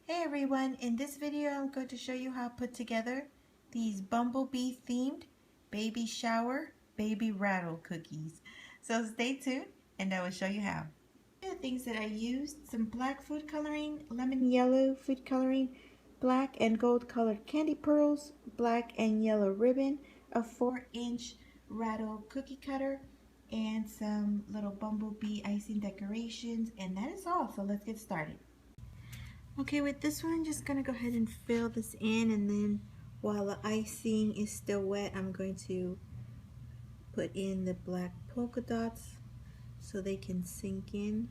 Hey everyone, in this video I'm going to show you how to put together these bumblebee themed baby shower baby rattle cookies. So stay tuned and I will show you how. The things that I used: some black food coloring, lemon yellow food coloring, black and gold colored candy pearls, black and yellow ribbon, a 4-inch rattle cookie cutter, and some little bumblebee icing decorations, and that is all. So let's get started. Okay, with this one, I'm just going to go ahead and fill this in, and then while the icing is still wet, I'm going to put in the black polka dots so they can sink in.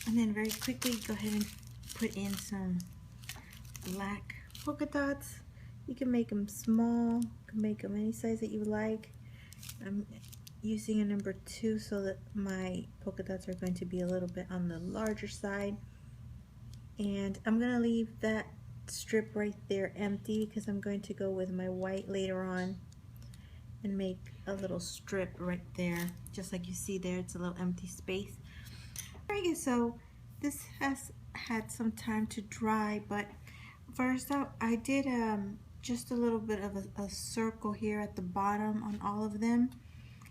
And then very quickly go ahead and put in some black polka dots. You can make them small, you can make them any size that you like. I'm using a number 2 so that my polka dots are going to be a little bit on the larger side. And I'm going to leave that strip right there empty because I'm going to go with my white later on and make a little strip right there, just like you see there. It's a little empty space. Alright, so this has had some time to dry, but first out I did just a little bit of a circle here at the bottom on all of them,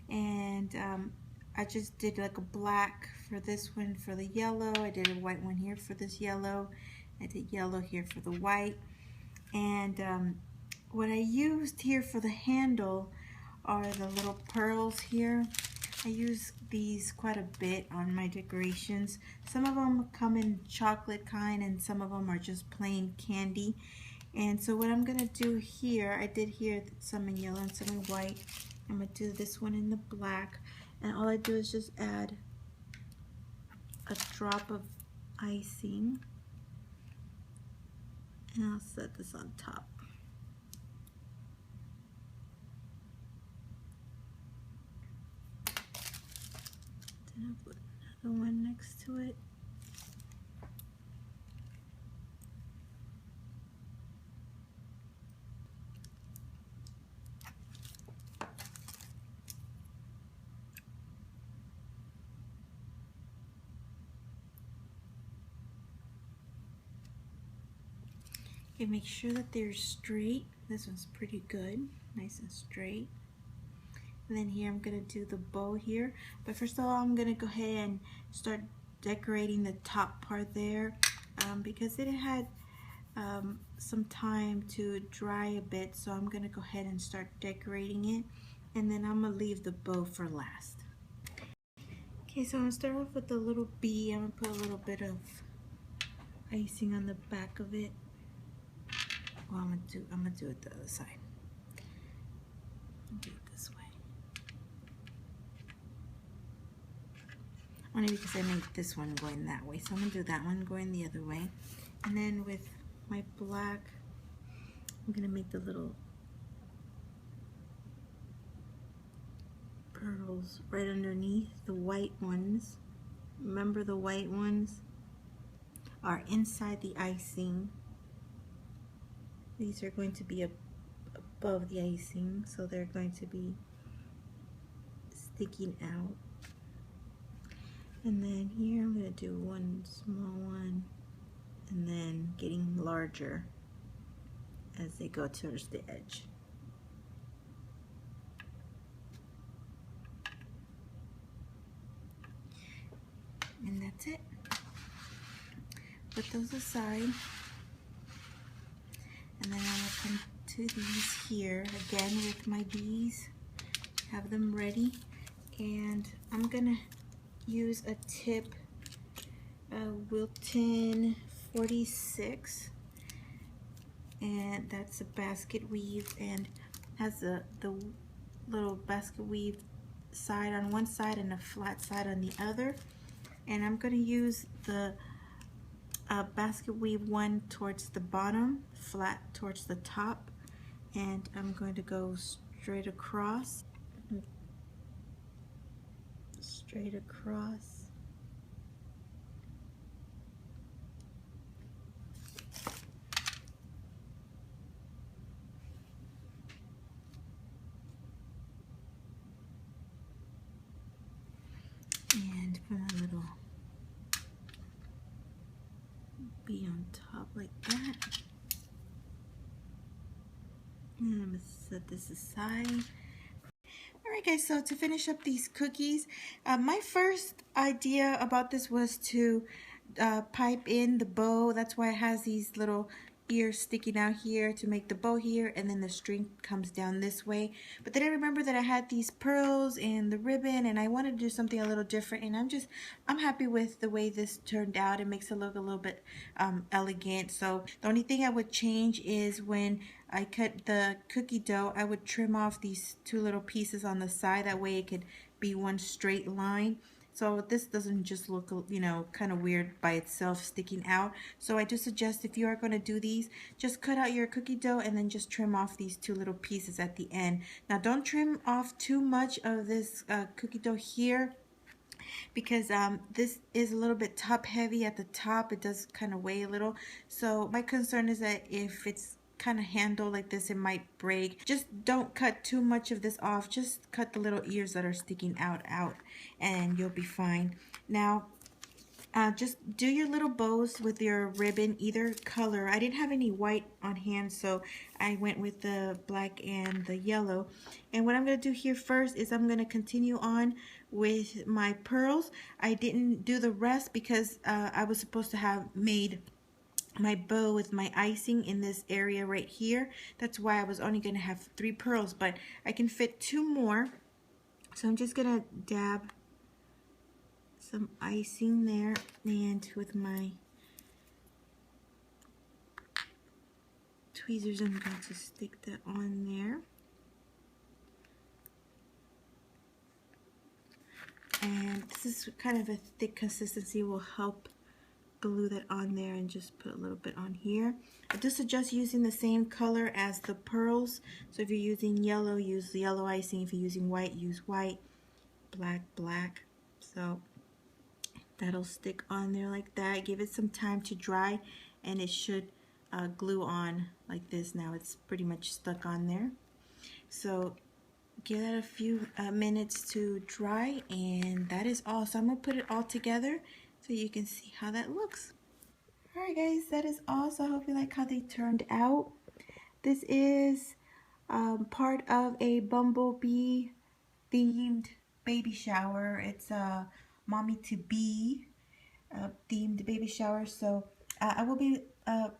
and I just did like a black for this one for the yellow. I did a white one here for this yellow. I did yellow here for the white. And what I used here for the handle are the little pearls here. I use these quite a bit on my decorations. Some of them come in chocolate kind and some of them are just plain candy. And so what I'm gonna do here, I did here some in yellow and some in white. I'm gonna do this one in the black, and all I do is just add a drop of icing, and I'll set this on top. Then I'll put another one next to it. Okay, make sure that they're straight. This one's pretty good, nice and straight. And then here I'm gonna do the bow here, but first of all I'm gonna go ahead and start decorating the top part there, because it had some time to dry a bit, so I'm gonna go ahead and start decorating it, and then I'm gonna leave the bow for last. Okay, so I'm gonna start off with the little bee. I'm gonna put a little bit of icing on the back of it. Well, I'm gonna do it the other side. Do it this way. Only because I made this one going that way, so I'm gonna do that one going the other way. And then with my black, I'm gonna make the little pearls right underneath the white ones. Remember, the white ones are inside the icing. These are going to be above the icing, so they're going to be sticking out. And then here I'm going to do one small one, and then getting larger as they go towards the edge. And that's it. Put those aside. And then I'll come to these here again with my bees. Have them ready. And I'm gonna use a tip, Wilton 46, and that's a basket weave, and has the little basket weave side on one side and a flat side on the other. And I'm going to use the basket weave one towards the bottom, flat towards the top, and I'm going to go straight across. Straight across. like that. And I'm gonna set this aside. Alright guys, so to finish up these cookies, my first idea about this was to pipe in the bow. That's why it has these little ears sticking out here to make the bow here, and then the string comes down this way. But then I remember that I had these pearls and the ribbon, and I wanted to do something a little different, and I'm happy with the way this turned out. It makes it look a little bit elegant. So the only thing I would change is when I cut the cookie dough, I would trim off these two little pieces on the side. That way it could be one straight line. So this doesn't just look, you know, kind of weird by itself sticking out. So I do suggest if you are going to do these, just cut out your cookie dough and then just trim off these two little pieces at the end. Now don't trim off too much of this cookie dough here, because this is a little bit top heavy at the top. It does kind of weigh a little. So my concern is that if it's kind of handled like this, it might break. Just don't cut too much of this off. Just cut the little ears that are sticking out and you'll be fine. Now just do your little bows with your ribbon, either color. I didn't have any white on hand, so I went with the black and the yellow. And what I'm going to do here first is I'm going to continue on with my pearls. I didn't do the rest because I was supposed to have made my bow with my icing in this area right here. That's why I was only going to have 3 pearls, but I can fit 2 more. So I'm just going to dab some icing there, and with my tweezers I'm going to stick that on there. And this is kind of a thick consistency, will help glue that on there, and just put a little bit on here. I do suggest using the same color as the pearls. So if you're using yellow, use the yellow icing. If you're using white, use white. Black, black. So that'll stick on there like that. Give it some time to dry, and it should glue on like this. Now it's pretty much stuck on there. So give that a few minutes to dry, and that is all. So I'm going to put it all together so you can see how that looks. Alright guys, that is all. So I hope you like how they turned out. This is part of a bumblebee themed baby shower. It's a mommy to be themed baby shower. So I will be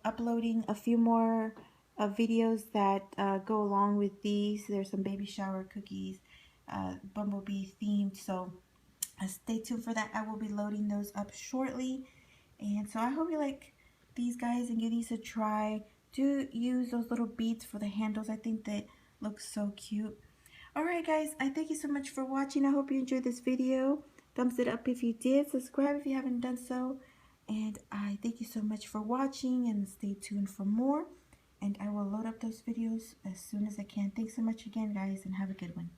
uploading a few more videos that go along with these. There's some baby shower cookies, bumblebee themed. So stay tuned for that. I will be loading those up shortly. And so I hope you like these guys and give these a try. Do use those little beads for the handles. I think that looks so cute. Alright guys, I thank you so much for watching. I hope you enjoyed this video. Thumbs it up if you did. Subscribe if you haven't done so. And I thank you so much for watching, and stay tuned for more. And I will load up those videos as soon as I can. Thanks so much again guys, and have a good one.